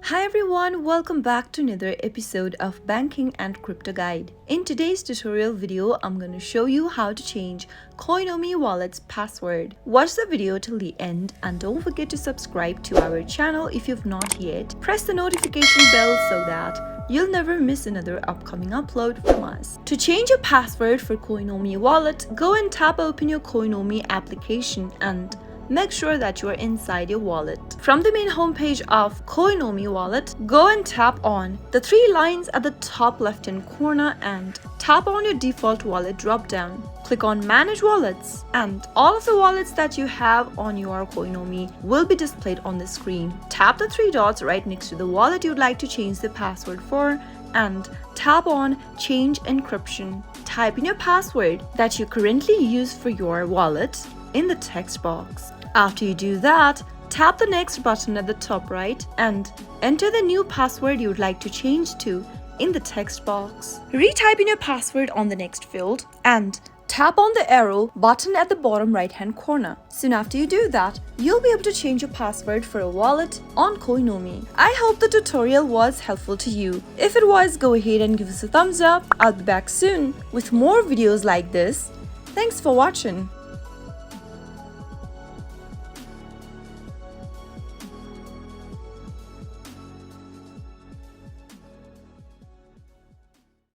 Hi everyone, welcome back to another episode of Banking and Crypto Guide. In today's tutorial video, I'm going to show you how to change Coinomi wallet's password. Watch the video till the end and don't forget to subscribe to our channel if you've not yet. Press the notification bell so that you'll never miss another upcoming upload from us. To change your password for Coinomi wallet, go and tap open your Coinomi application and make sure that you are inside your wallet. From the main homepage of Coinomi wallet, go and tap on the three lines at the top left hand corner and tap on your default wallet drop down. Click on manage wallets and all of the wallets that you have on your Coinomi will be displayed on the screen. Tap the three dots right next to the wallet you'd like to change the password for and tap on change encryption. Type in your password that you currently use for your wallet in the text box. After you do that, tap the next button at the top right and enter the new password you would like to change to in the text box. Retype in your password on the next field and tap on the arrow button at the bottom right hand corner. Soon after you do that, you'll be able to change your password for a wallet on Coinomi. I hope the tutorial was helpful to you. If it was, go ahead and give us a thumbs up. I'll be back soon with more videos like this. Thanks for watching.